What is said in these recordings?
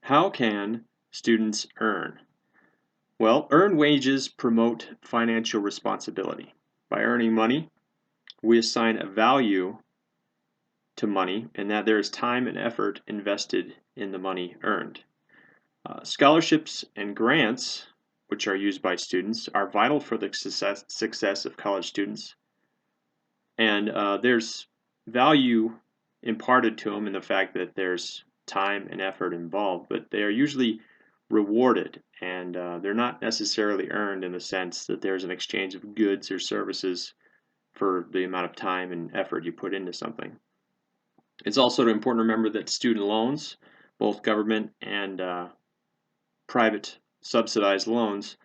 How can students earn? Well, earned wages promote financial responsibility. By earning money, we assign a value to money and that there is time and effort invested in the money earned. Scholarships and grants, which are used by students, are vital for the success of college students. And there's value imparted to them in the fact that there's time and effort involved, but they are usually rewarded and they're not necessarily earned in the sense that there's an exchange of goods or services for the amount of time and effort you put into something. It's also important to remember that student loans, both government and private subsidized loans,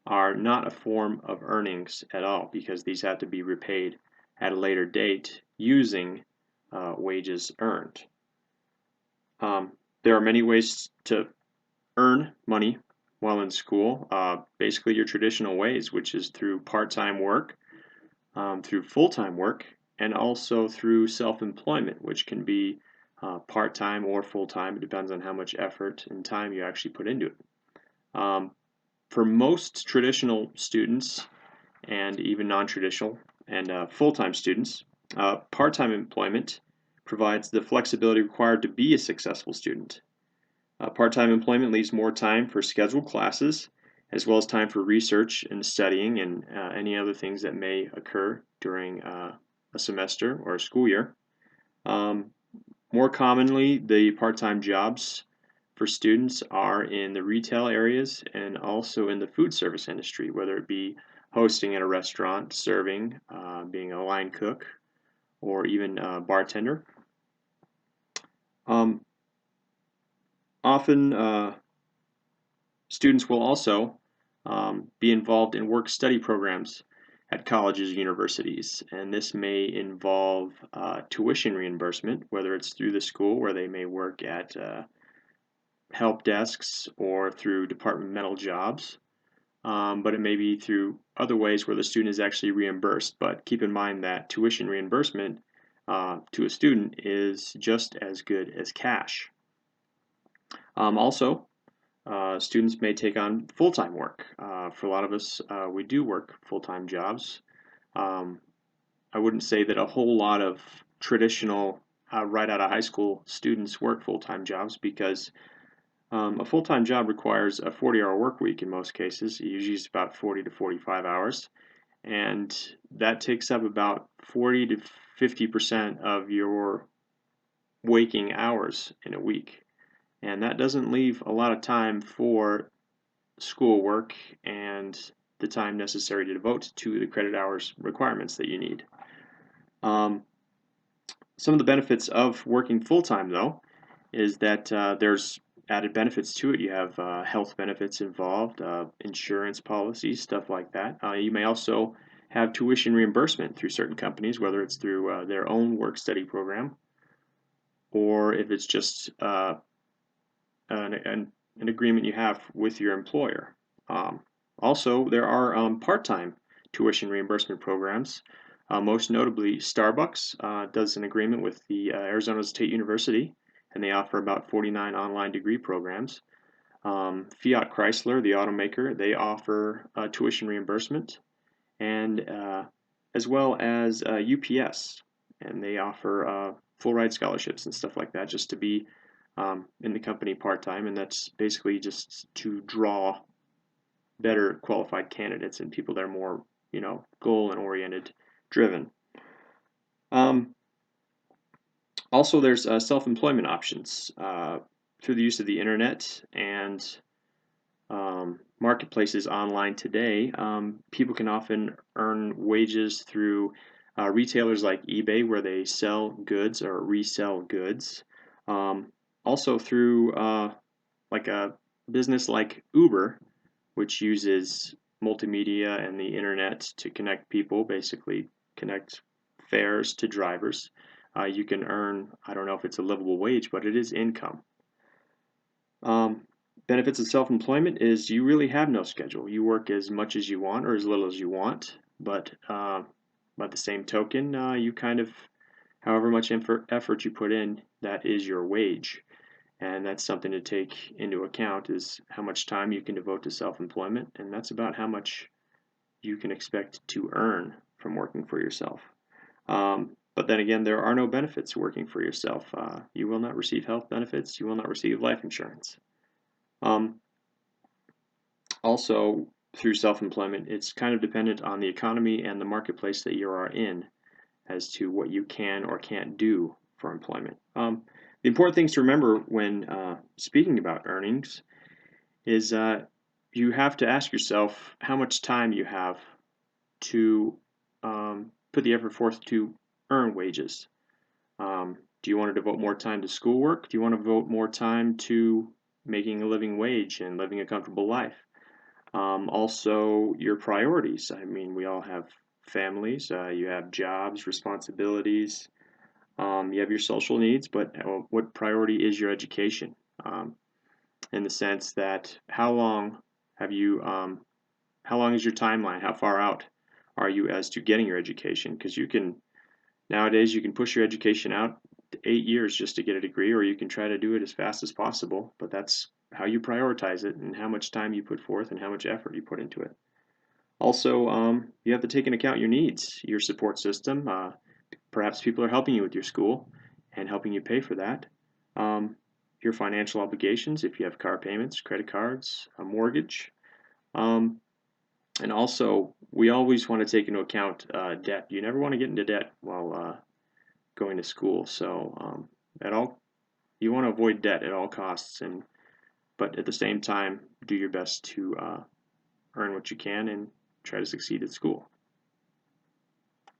are not a form of earnings at all because these have to be repaid at a later date using wages earned. There are many ways to earn money while in school. Basically, your traditional ways, which is through part-time work, through full-time work, and also through self-employment, which can be part-time or full-time. It depends on how much effort and time you actually put into it. For most traditional students and even non-traditional and full-time students, part-time employment provides the flexibility required to be a successful student. Part-time employment leaves more time for scheduled classes, as well as time for research and studying and any other things that may occur during a semester or a school year. More commonly, the part-time jobs for students are in the retail areas and also in the food service industry, whether it be hosting at a restaurant, serving, being a line cook, or even a bartender. Often, students will also be involved in work-study programs at colleges or universities, and this may involve tuition reimbursement, whether it's through the school where they may work at help desks or through departmental jobs, but it may be through other ways where the student is actually reimbursed. But keep in mind that tuition reimbursement to a student is just as good as cash. Also, students may take on full-time work. For a lot of us, we do work full-time jobs. Um, I wouldn't say that a whole lot of traditional right out of high school students work full-time jobs because a full-time job requires a 40-hour work week in most cases. Usually it's about 40 to 45 hours, and that takes up about 40 to 50% of your waking hours in a week. And that doesn't leave a lot of time for schoolwork and the time necessary to devote to the credit hours requirements that you need. Some of the benefits of working full-time, though, is that there's added benefits to it. You have health benefits involved, insurance policies, stuff like that. You may also have tuition reimbursement through certain companies, whether it's through their own work-study program or if it's just an agreement you have with your employer. Also, there are part-time tuition reimbursement programs. Most notably, Starbucks does an agreement with the Arizona State University, and they offer about 49 online degree programs. Fiat Chrysler, the automaker, they offer tuition reimbursement, and as well as UPS, and they offer full ride scholarships and stuff like that, just to be in the company part-time, and that's basically just to draw better qualified candidates and people that are more, goal and oriented driven. Um, Also, there's self-employment options through the use of the internet and marketplaces online today. People can often earn wages through retailers like eBay, where they sell goods or resell goods. Also through like a business like Uber, which uses multimedia and the internet to connect people, basically connect fares to drivers. You can earn, I don't know if it's a livable wage, but it is income. Um, Benefits of self-employment is you really have no schedule. You work as much as you want or as little as you want, but by the same token, you kind of, however much effort you put in, that is your wage. And that's something to take into account, is how much time you can devote to self-employment, and that's about how much you can expect to earn from working for yourself. But then again, there are no benefits working for yourself. You will not receive health benefits. You will not receive life insurance. Also, through self-employment, it's kind of dependent on the economy and the marketplace that you are in as to what you can or can't do for employment. The important things to remember when speaking about earnings is you have to ask yourself how much time you have to put the effort forth to earn wages. Do you want to devote more time to schoolwork? Do you want to devote more time to making a living wage and living a comfortable life? Also, your priorities. I mean, we all have families, you have jobs, responsibilities, you have your social needs, but what priority is your education? In the sense that how long have you, how long is your timeline? How far out are you as to getting your education? Because you can, nowadays, you can push your education out 8 years just to get a degree, or you can try to do it as fast as possible, but that's how you prioritize it and how much time you put forth and how much effort you put into it. Also, you have to take into account your needs, your support system. Perhaps people are helping you with your school and helping you pay for that. Your financial obligations, if you have car payments, credit cards, a mortgage. And also, we always want to take into account debt. You never want to get into debt while going to school. So you want to avoid debt at all costs, but at the same time, do your best to earn what you can and try to succeed at school.